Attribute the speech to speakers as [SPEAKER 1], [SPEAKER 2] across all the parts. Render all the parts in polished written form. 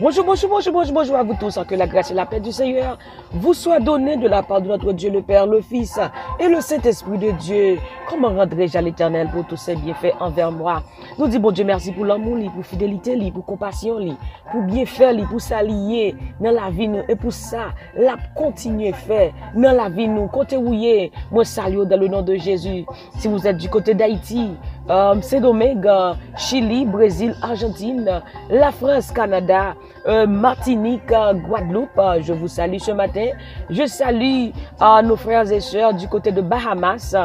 [SPEAKER 1] Bonjour à vous tous. Que la grâce et la paix du Seigneur vous soient données de la part de notre Dieu le Père, le Fils et le Saint-Esprit de Dieu. Comment rendrai-je à l'Éternel pour tous ses bienfaits envers moi? Nous disons, bon Dieu, merci pour l'amour, pour fidélité, pour compassion, pour bien faire, pour s'allier dans la vie nous. Et pour ça, la continuer faire dans la vie nous. Côté où moi salue dans le nom de Jésus. Si vous êtes du côté d'Haïti, Saint-Domingue, Chili, Brésil, Argentine, la France, Canada, Martinique, Guadeloupe, je vous salue ce matin. Je salue nos frères et sœurs du côté de Bahamas,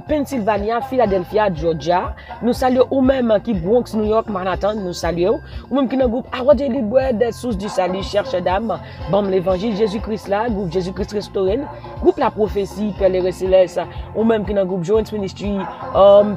[SPEAKER 1] Pennsylvania, Philadelphia, Georgia. Nous saluons ou même qui Bronx, New York, Manhattan, nous saluons. Ou même qui dans le groupe Arrêtez libre des sources du salut, cherche d'âme, Bam l'évangile, Jésus-Christ là, groupe Jésus-Christ restauré, groupe La Prophétie, Père les Célestes, ou même qui dans le groupe Jones Ministry,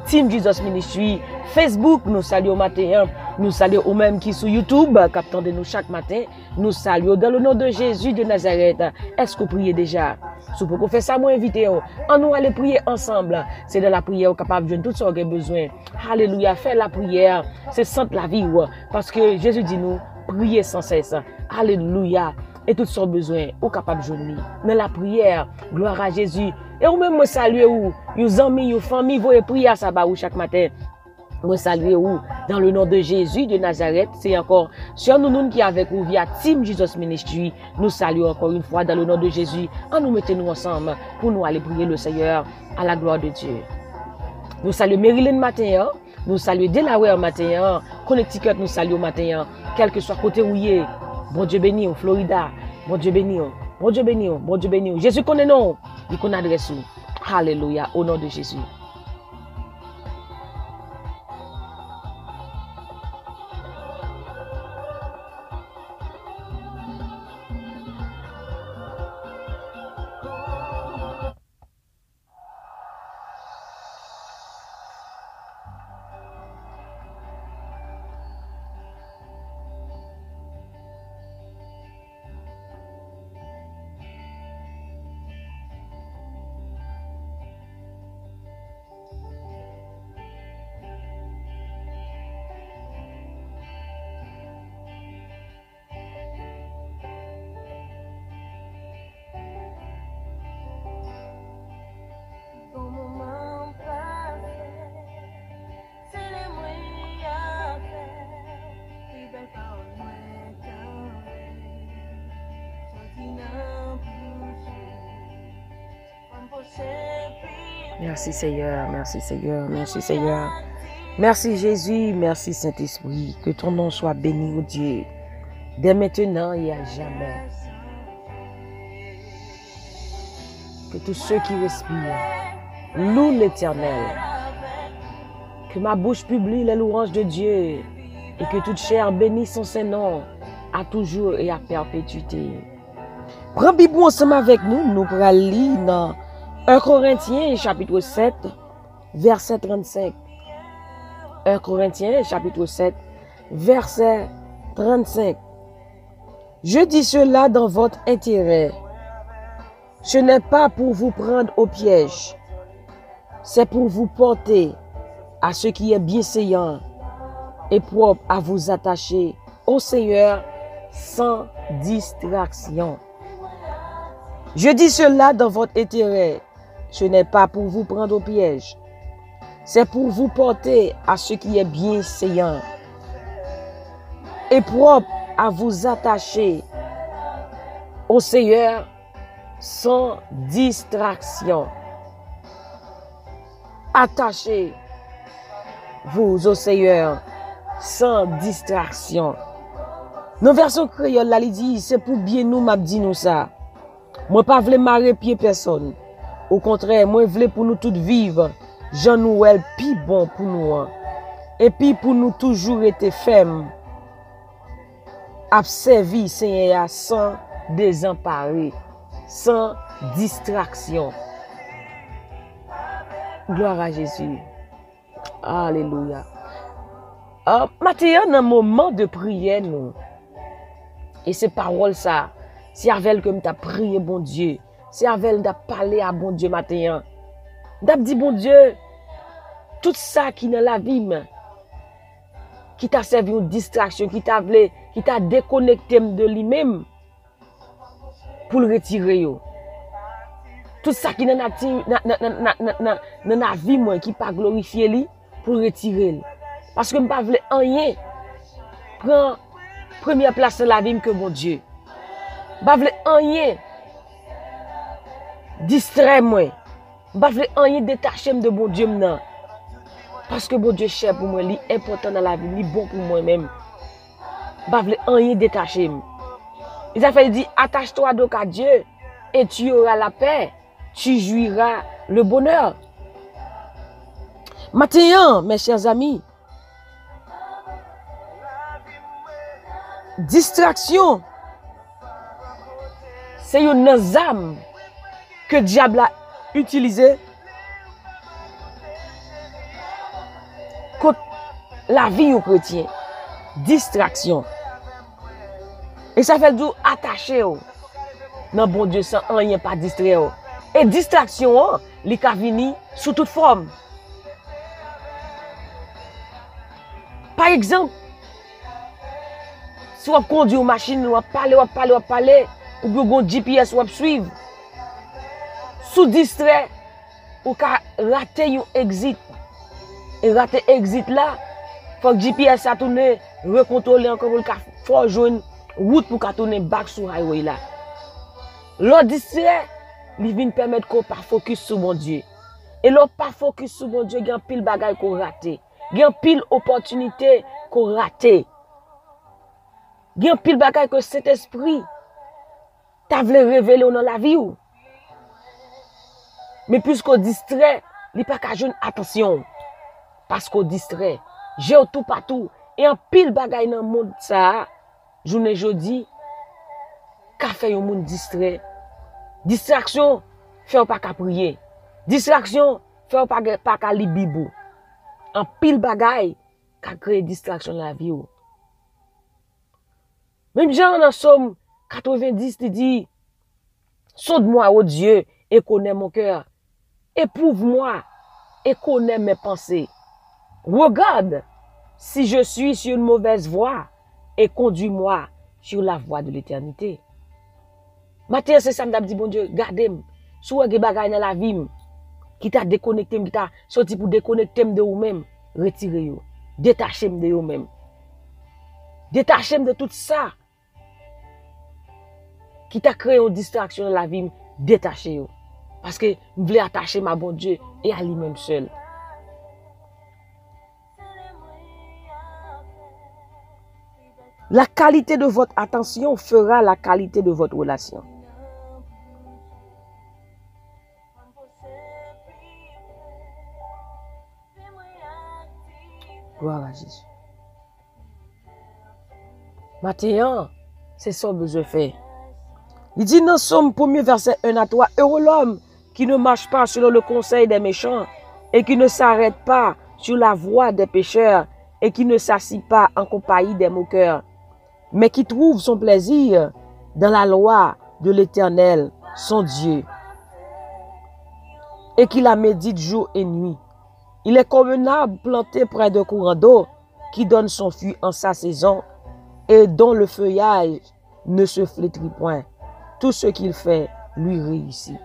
[SPEAKER 1] Team Jesus Ministry, Facebook, nous saluons matin. Nous saluons ou même qui sur YouTube, captant de nous chaque matin. Nous saluons dans le nom de Jésus de Nazareth. Est-ce que vous priez déjà? Si vous pouvez faire ça, moi invitez vous. On nous aller prier ensemble. C'est dans la prière capable de tout ce qu'on a besoin. Alléluia. Faire la prière, c'est sentir la vie. Parce que Jésus dit nous, priez sans cesse. Alléluia. Et tout ce besoin, ou capable de joindre. Dans la prière, gloire à Jésus. Et ou même me saluer ou, vos amis, vos familles, vous prier à ça chaque matin. Moi saluer vous dans le nom de Jésus de Nazareth. C'est encore sur nous qui est avec vous via Team Jesus Ministry. Nous saluons encore une fois dans le nom de Jésus. En nous mettons nous ensemble pour nous aller prier le Seigneur à la gloire de Dieu. Nous saluons Maryland matin. Nous saluons Delaware matin. Connecticut nous saluons matin. Quel que soit côté où il est. Bon Dieu béni au Florida. Bon Dieu béni. Bon Dieu béni. Bon Dieu béni. Jésus connaît non. Il connaît adresse. Alléluia. Au nom de Jésus. Merci Seigneur, merci Seigneur, merci Seigneur. Merci Jésus, merci Saint-Esprit. Que ton nom soit béni, ô Dieu, dès maintenant et à jamais. Que tous ceux qui respirent louent l'Éternel. Que ma bouche publie les louanges de Dieu et que toute chair bénisse son Saint-Nom à toujours et à perpétuité. Prends Bible ensemble avec nous, nous pourrons lire dans 1 Corinthiens chapitre 7, verset 35. 1 Corinthiens chapitre 7, verset 35. Je dis cela dans votre intérêt. Ce n'est pas pour vous prendre au piège. C'est pour vous porter à ce qui est bienséant et propre à vous attacher au Seigneur sans distraction. Je dis cela dans votre intérêt. Ce n'est pas pour vous prendre au piège. C'est pour vous porter à ce qui est bienséant et propre à vous attacher au Seigneur sans distraction. Attachez-vous au Seigneur sans distraction. Dans la version créole, là, il dit, c'est pour bien nous, m'a dit nous ça. Moi, pas vle marrer pied personne. Au contraire, moi, vle pour nous toutes vivre. Jean Nouël, pi bon pour nous. Et puis pour nous toujours être fermes. Observer Seigneur sans désemparer, sans distraction. Gloire à Jésus. Alléluia. Maintenant, dans un moment de prière, nous. Et ces paroles, ça, c'est avec que m'ta prié, bon Dieu. C'est avec m'ta parlé à bon Dieu matin. M'ta dit, bon Dieu, tout ça qui est dans la vie, qui t'a servi une distraction, qui t'a déconnecté de lui-même pour le retirer. Tout ça qui dans la vie, moi, qui pas glorifié lui, pour le retirer. Parce que je ne veux pas rien prendre première place dans la vie que mon Dieu. Je ne veux pas rien distraire moi. Je ne veux pas rien détacher de mon Dieu maintenant. Parce que mon Dieu cher pour moi, il est important dans la vie, il est bon pour moi-même. Je ne veux pas rien détacher. Il a fait dire, attache-toi donc à Dieu et tu auras la paix, tu jouiras le bonheur. Maintenant, mes chers amis, distraction, c'est une âme que le diable a utilisée contre la vie au chrétien. Distraction. Et ça fait tout attaché. Non, bon Dieu, sans rien pas distraire. Et distraction, les cas vini sous toute forme. Par exemple, si on conduit une machine, on va parler, ou bien un GPS, on va suivre. Sous distrait, ou ka rater un exit. Et rater exit là, faut que GPS a tourné, recontrôler encore pour faut joindre route pour ka tourner back sur highway là. L'autre distrait, il vient permettre qu'on pas focus sur mon Dieu. Et l'autre pas focus sur mon Dieu, il y a pile bagay qu'on raté. Il y a pile opportunité qu'on raté. Il y a pile bagay que cet esprit t'a voulu révéler dans la vie ou. Mais puisqu'on distrait, il n'y a pas qu'à jouer attention. Parce qu'on distrait. J'ai tout partout. Et en pile bagay dans le monde ça, journée jeudi, qu'a fait un monde distrait. Distraction, fait pas qu'à prier. Distraction, fait pas qu'à lire Bible. En pile bagay, qu'a créé distraction dans la vie ou. Même Jean dans Somme 90, il dit, sonde-moi, ô Dieu, et connais mon cœur. Éprouve-moi et connais mes pensées. Regarde si je suis sur une mauvaise voie et conduis-moi sur la voie de l'éternité. Matin, c'est ça que je dis, bon Dieu, gardez-moi. Si vous avez des bagages dans la vie, qui t'a déconnecté, qui t'a sorti pour déconnecter de vous-même, retirez-vous. Détachez-vous de vous-même. Détachez-vous de tout ça qui t'a créé une distraction dans la vie, détachez-vous. Parce que vous voulez attacher ma bon Dieu et à lui-même seul. La qualité de votre attention fera la qualité de votre relation. Gloire à Jésus. Maintenant, c'est ça que je fais. Il dit dans Somme 1er verset 1 à 3, heureux l'homme qui ne marche pas selon le conseil des méchants et qui ne s'arrête pas sur la voie des pécheurs et qui ne s'assit pas en compagnie des moqueurs, mais qui trouve son plaisir dans la loi de l'Éternel, son Dieu, et qui la médite jour et nuit. Il est comme un arbre planté près d'un courant d'eau qui donne son fruit en sa saison et dont le feuillage ne se flétrit point. Tout ce qu'il fait lui réussit.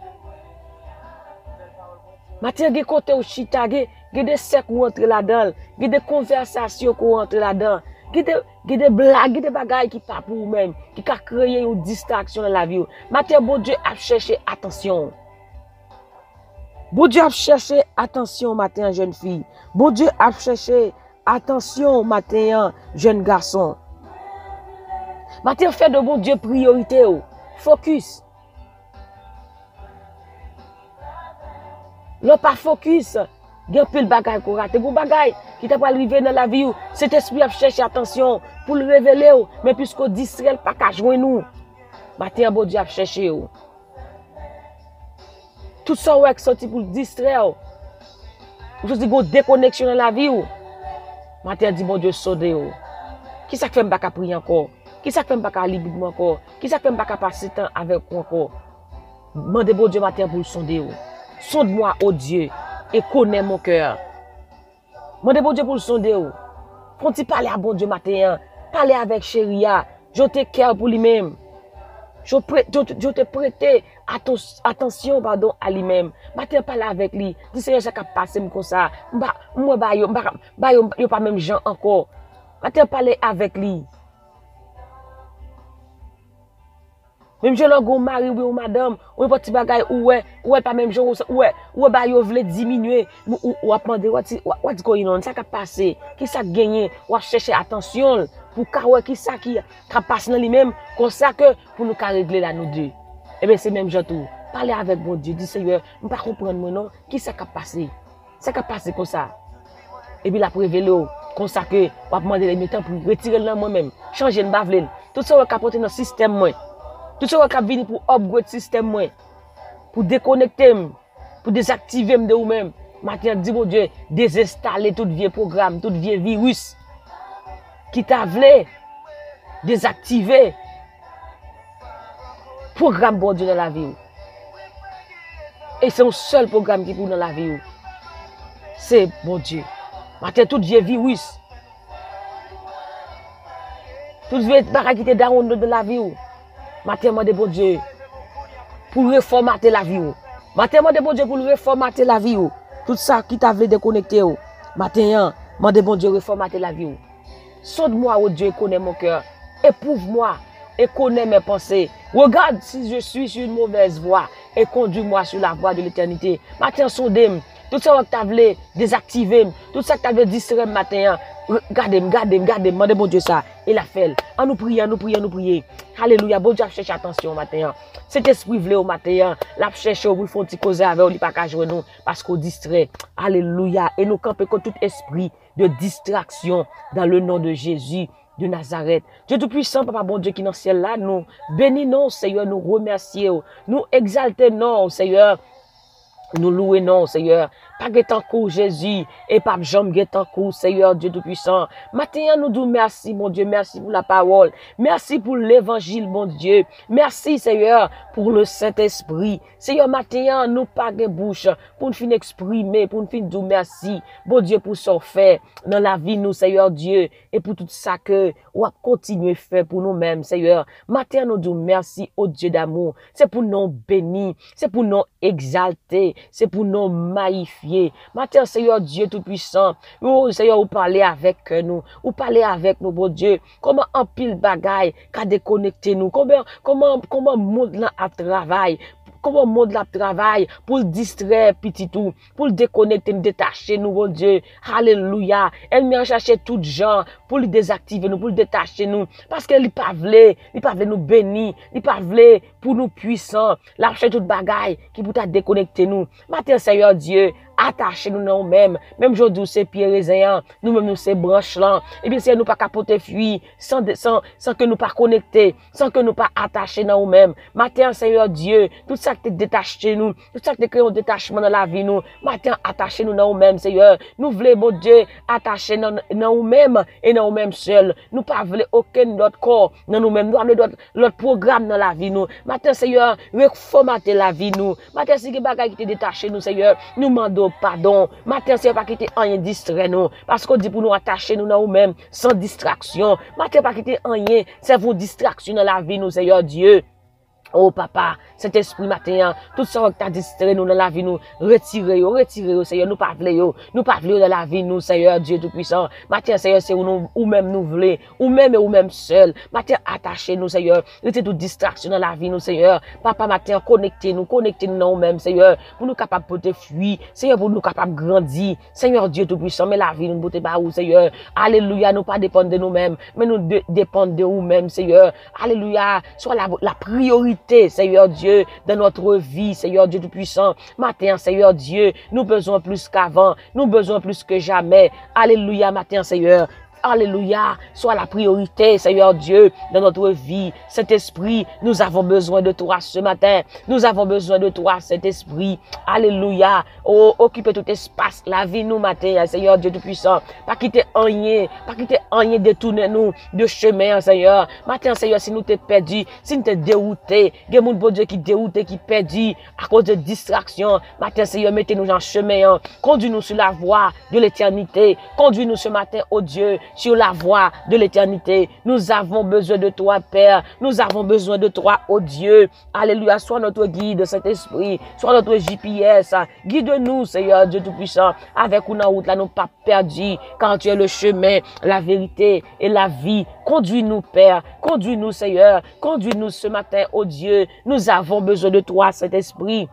[SPEAKER 1] Matin, il y a côté au chita, il y a des secs qui rentrent là-dedans, il y a des conversations qui rentrent là-dedans, il y a des blagues, il y a des bagailles qui ne sont pas pour vous-même, qui ont créé une distraction dans la vie. Matin, bon Dieu a cherché attention. Bon Dieu a cherché attention, matin, jeune fille. Bon Dieu a cherché attention, matin, jeune garçon. Matin, fait de bon Dieu priorité. Focus. Le pas focus, il y a pile bagay qu'on rate. Bon bagay qui t'a pas arrivé dans la vie, cet esprit a cherché attention pour le révéler, mais puisqu'on distrait, pas qu'à joindre nous. Matin, bon Dieu a cherché. Tout ça qui sorti pour le distraire. Je dis une déconnexion dans la vie. Matin, dit bon Dieu, sauve. Qui ça fait me pas prier encore? Qui ça fait me pas lire Bible encore? Qui ça fait me pas passer temps avec moi encore? Demandez bon Dieu matin pour le sonder. Sonde-moi, ô Dieu, et connais mon cœur. Demandez bon Dieu pour le sonder. Faut-il parler à bon Dieu matin? Parler avec chéria. Je te cœur pour lui-même. Je te prêter attention pardon, à lui-même. Matin, parler avec lui. Dis Seigneur, ça a passé comme ça. Moi, yo pas même gens encore. Matin, parler avec lui. Même je l'ai mari ou madame, ou petit bagay ou pas même gens ou ba yo vle diminuer ou a demander what's going on, ça qui passé, qui ça gagné, ou chercher attention pour ka qui ça qui passe dans lui-même comme ça que pour nous régler là nous deux. Et bien c'est même gens tout. Parler avec bon Dieu, dit Seigneur, je pas comprendre moi non, qui ça qui passé? Ça qui passé comme ça. Et puis la révéler comme ça que ou demander les temps pour retirer là moi-même, changer ne bavle. Tout ça va capoter dans système moi. Tout ça va venir pour upgrade le système, pour déconnecter, pour désactiver de vous-même. Maintenant, dis mon Dieu, désinstaller tout vieux programme, tout vieux virus qui t'a voulu désactiver. Programme bon Dieu dans la vie. Et c'est un seul programme qui est pour dans la vie. C'est bon Dieu. Maintenant, tout vieux virus, tout vieux barrage qui est dans la vie. Matin, de bon Dieu, pour reformater la vie. Matin, de bon Dieu, pour reformater la vie. Tout ça qui t'a voulu déconnecter. Matin, de bon Dieu, reformater la vie. Sonde-moi, oh Dieu, connais mon cœur. Éprouve-moi et connais mes pensées. Regarde si je suis sur une mauvaise voie et conduis-moi sur la voie de l'éternité. Matin, sonde-moi. Tout ça que tu as voulu désactiver, tout ça que tu as voulu distraire matin, regardez-moi, mon Dieu ça, il a fait. On nous prie, nous prions. Alléluia, bon Dieu, cherche attention matin. Cet esprit vle au matin, la cherche pour faire petit cause avec lui pas qu'à jouer nous parce qu'on distrait. Alléluia, et nous camper contre tout esprit de distraction dans le nom de Jésus de Nazareth. Dieu Tout-Puissant, Papa bon Dieu qui est dans le ciel là, nous bénissons, Seigneur, nous remercions, nous exaltons, Seigneur. Nous louons, non, Seigneur. Pas guettant coup, Jésus. Et pas jambe guettant coup, Seigneur, Dieu Tout-Puissant. Maintenant, nous disons merci, mon Dieu. Merci pour la parole. Merci pour l'évangile, mon Dieu. Merci, Seigneur, pour le Saint-Esprit. Seigneur, maintenant, nous pas de bouche pour nous fin exprimer, pour nous fin dire merci. Bon Dieu, pour ce fait dans la vie, nous, Seigneur Dieu. Et pour tout ça que, on va continuer à faire pour nous-mêmes, Seigneur. Maintenant, nous disons merci au Dieu d'amour. C'est pour nous bénir. C'est pour nous exalter. C'est pour nous magnifier. Maintenant, Seigneur Dieu Tout-Puissant, oh Seigneur, vous parlez avec nous, bon Dieu. Comment en pile bagaille qu'a déconnecté nous? Comment monde là à travail? Comment monde la travail pour le distraire petit tout, pour le déconnecter, nous détacher nous, bon Dieu. Alléluia. Elle m'a cherché tout gens pour le désactiver nous, pour le détacher nous. Parce qu'elle n'est pas voulu nous bénir, il pas voulu pour nous puissants. La chercher toute bagaille qui pour ta déconnecter nous. Maintenant, Seigneur Dieu, attachez nous nous-mêmes. Même aujourd'hui, c'est pieds raisin, nous-mêmes, nous, ces branches là. Et bien, si nous pas capoter fuir, sans que nous pas connecter, sans que nous pas attacher nous-mêmes. Maintenant, Seigneur Dieu, tout ça que tu détaché nous, tout ça que tu créé un détachement dans la vie nous. Maintenant, attachez nous nous-mêmes, Seigneur. Nous voulons, bon Dieu, attacher nous-mêmes et nous-mêmes seuls. Nous pas voulons aucun autre corps dans nous-mêmes. Nous avons notre programme dans la vie nous. Maintenant, Seigneur, reformater la vie nous. Maintenant, si quelque chose qui te détaché nous, Seigneur, nous demandons pardon. Matin, c'est pas quitter rien distrait nous. Parce qu'on dit pour nous attacher nous nous-mêmes sans distraction. Matin, pas quitter rien. C'est vos distractions dans la vie nous, Seigneur Dieu. Oh papa, cet esprit matin, tout ça que tu as distrait nous dans la vie nous, retirez, Seigneur, nous pas voulons dans la vie nous, Seigneur Dieu Tout-Puissant. Matin, Seigneur, c'est ou même nous voulons, ou même seul. Matin, attachez nous, Seigneur, retirez toute distraction dans la vie nous, Seigneur. Papa, matin, connectez-nous nous-mêmes, Seigneur, pour nous capables de fuir, Seigneur, pour nous capables de grandir, Seigneur Dieu Tout-Puissant, mais la vie nous botte pas où, Seigneur. Alléluia, nous pas dépendre de nous-mêmes, mais nous dépendons de nous-mêmes, Seigneur. Alléluia, soit la priorité, Seigneur Dieu, dans notre vie, Seigneur Dieu Tout-Puissant. Matin, Seigneur Dieu, nous besoin plus qu'avant, nous besoin plus que jamais. Alléluia, matin, Seigneur. Alléluia, soit la priorité, Seigneur Dieu, dans notre vie. Cet esprit, nous avons besoin de toi ce matin. Nous avons besoin de toi, cet esprit. Alléluia. Oh, occupe tout espace, la vie nous matin, Seigneur Dieu Tout-Puissant. Pas quitter rien, détourner nous de chemin, Seigneur. Matin, Seigneur, si nous t'es perdu, si nous t'es dérouté, il y a mon bon Dieu qui dérouté, qui perdu à cause de distraction. Matin, Seigneur, mettez-nous en chemin. Conduis-nous sur la voie de l'éternité. Conduis-nous ce matin, oh Dieu. sur la voie de l'éternité. Nous avons besoin de toi, Père. Nous avons besoin de toi, oh Dieu. Alléluia. Sois notre guide, Saint-Esprit. Sois notre GPS. Guide-nous, Seigneur Dieu Tout-Puissant. Avec nous, route là, nous pas perdus. Quand tu es le chemin, la vérité et la vie. Conduis-nous, Père. Conduis-nous, Seigneur. Conduis-nous ce matin, oh Dieu. Nous avons besoin de toi, Saint-Esprit.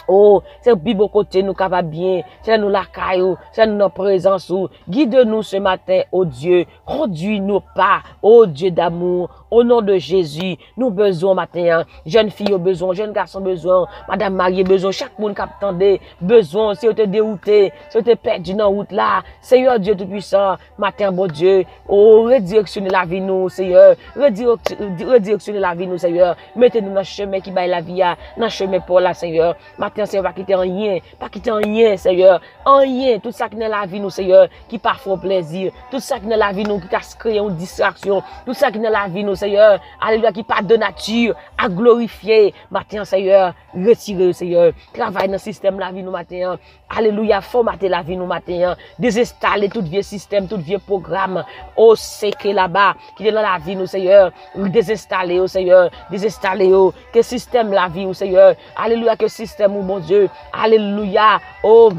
[SPEAKER 1] Oh, c'est Bible côté nous capable bien, c'est nous la caillou, c'est nous notre présence. Guide-nous ce matin, oh Dieu, conduis-nous pas, oh Dieu d'amour, au nom de Jésus. Nous besoin matin, jeune fille au besoin, jeune garçon besoin, madame mariée besoin, chaque monde qui attendait besoin, si vous êtes dérouté, si vous êtes perdu dans la route là, Seigneur Dieu Tout-Puissant, matin bon Dieu, oh redirectionnez la vie nous, Seigneur, redirectionnez la vie nous, Seigneur, mettez-nous dans le chemin qui baille la vie, dans le chemin pour la Seigneur. Seigneur, pas quitter rien, Seigneur, rien, tout ça qui est dans la vie, nous, Seigneur, qui parfois plaisir, tout ça qui est dans la vie, nous, qui t'a créé une distraction, tout ça qui est dans la vie, nous, Seigneur, alléluia, qui pas de nature à glorifier, matin, Seigneur, retirez, Seigneur, travaille dans le système de la vie, nous, matin, alléluia, formater la vie, nous, matin, désinstaller tout vieux système, tout vieux programme, oh, secret là-bas, qui est dans la vie, nous, Seigneur, désinstaller, oh, Seigneur, désinstaller, oh, que système la vie, oh, Seigneur, alléluia, que système, oh, mon Dieu, alléluia, oh,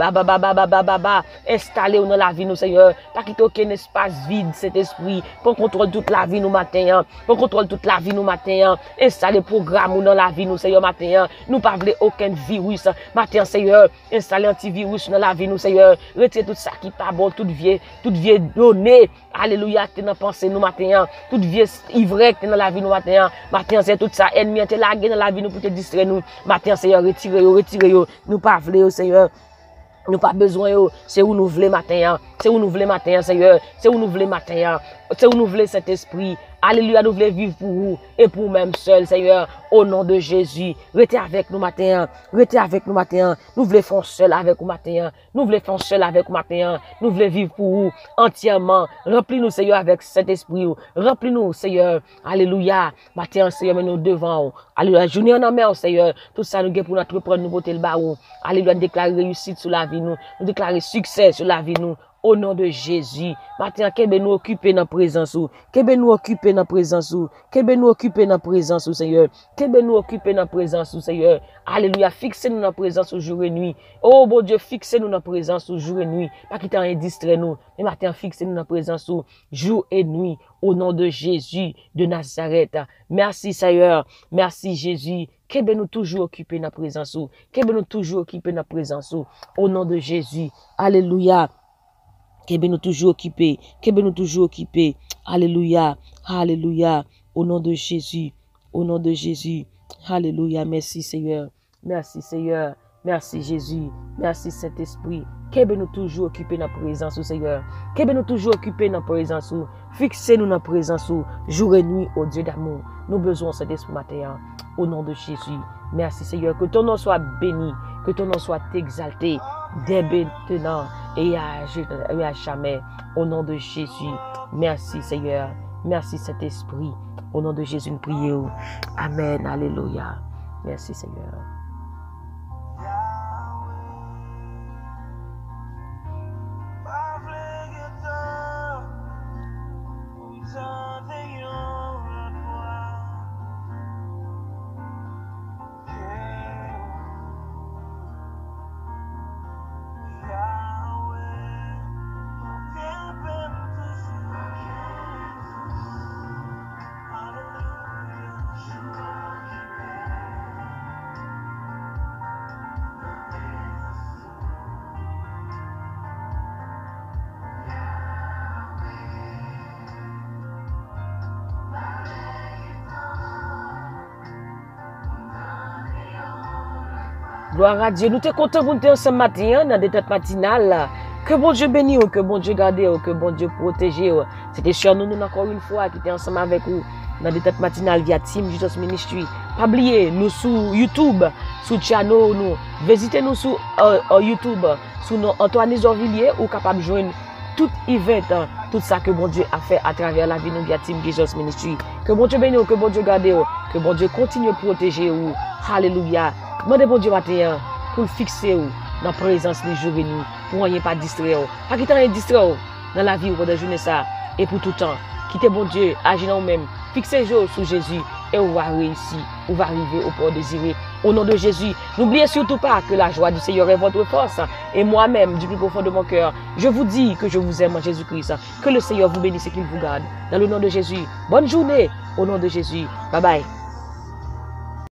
[SPEAKER 1] installez-vous dans la vie, nous, Seigneur, pas quitter aucun espace vide, cet esprit, pour contrôler toute la vie, nous, matin, pour contrôler toute la vie, nous, matin, installer programme dans la vie, nous, Seigneur, matin, nous pas voulons aucun virus, matin, Seigneur, installer antivirus dans la vie, nous, Seigneur, retirez tout ça qui pas bon, toute vieille donnée, alléluia, t'es dans pensée, nous, matin, toute vieille ivraie, t'es dans la vie, nous, matin, c'est tout ça, ennemi, t'es là, dans la vie, nous, pour te distraire, nous, matin, Seigneur, retirez, nous pas voulons, Seigneur. Nous pas besoin, c'est où nous voulons matin, c'est où nous voulons matin, Seigneur, c'est où nous voulons matin, c'est où nous voulons cet esprit. Alléluia, nous voulons vivre pour vous et pour nous-mêmes seuls, Seigneur, au nom de Jésus. Restez avec nous matin, restez avec nous matin. Nous voulons faire seul avec vous matin, nous voulons faire seul avec vous matin. Nous voulons vivre pour vous entièrement. Remplis-nous, Seigneur, avec cet esprit. Remplis-nous, Seigneur. Alléluia. Matin, Seigneur, mais nous devant. Alléluia. Journée en mer, Seigneur. Tout ça, nous pour notre prendre, nous porter le bas. Alléluia. Nous déclarer réussite sur la vie, nous déclarer succès sur la vie, nous. Au nom de Jésus, matin, qu'ebe nous occuper dans la présence, qu'ebe nous occuper dans la présence, qu'ebe nous occuper dans la présence, Seigneur, qu'ebe nous occuper dans la présence, Seigneur. Alléluia, fixez-nous dans la présence jour et nuit. Oh, bon Dieu, fixez-nous dans la présence jour et nuit. Pas quitter rien distrait nous, mais matin, fixez-nous dans la présence jour et nuit. Au nom de Jésus de Nazareth. Merci, Seigneur. Merci, Jésus. Qu'ebe nous toujours occuper dans la présence, qu'ebe nous toujours occuper dans la présence. Au nom de Jésus. Alléluia. Qu'ebe nous toujours occupés, qu'ebe nous toujours occupés. Alléluia, alléluia, au nom de Jésus, au nom de Jésus. Alléluia, merci Seigneur, merci Seigneur, merci Jésus, merci Saint-Esprit. Qu'ebe nous toujours occupés dans la présence, Seigneur. Qu'ebe nous toujours occupés dans la présence, fixez-nous dans la présence, jour et nuit, au Dieu d'amour. Nous besoin de cet esprit matin, au nom de Jésus. Merci Seigneur, que ton nom soit béni, que ton nom soit exalté, dès maintenant et à jamais, au nom de Jésus. Merci Seigneur, merci Saint-Esprit, au nom de Jésus nous prions. Amen, alléluia. Merci Seigneur. Gloire à Dieu. Nous te comptons pour nous ce matin dans des têtes matinales. Que bon Dieu bénisse, que bon Dieu garde, que bon Dieu protège. C'était sur nous encore une fois qui était ensemble avec vous dans des têtes matinales via Team Jesus Ministry. Pas oublier, nous sur YouTube, sur channel, nous visitez-nous sur YouTube, sur Antoine Zorvilliers, ou capable de joindre tout event, tout ça que bon Dieu a fait à travers la vie nous via Team Jesus Ministry. Que bon Dieu bénisse, que bon Dieu garde, que bon Dieu continue à protéger. Alléluia. Demandez bon Dieu matin pour le fixer dans la présence des jours et nuits, pour rien pas distraire. Pas quitter rien distraire. dans la vie ou pendant la journée ça et pour tout temps. Quittez bon Dieu, agissez en vous-même, fixez vos yeux sur Jésus et on va réussir, on va arriver au port désiré. Au nom de Jésus, n'oubliez surtout pas que la joie du Seigneur est votre force. Et moi-même, du plus profond de mon cœur, je vous dis que je vous aime en Jésus-Christ. Que le Seigneur vous bénisse et qu'il vous garde. Dans le nom de Jésus, bonne journée. Au nom de Jésus, bye bye.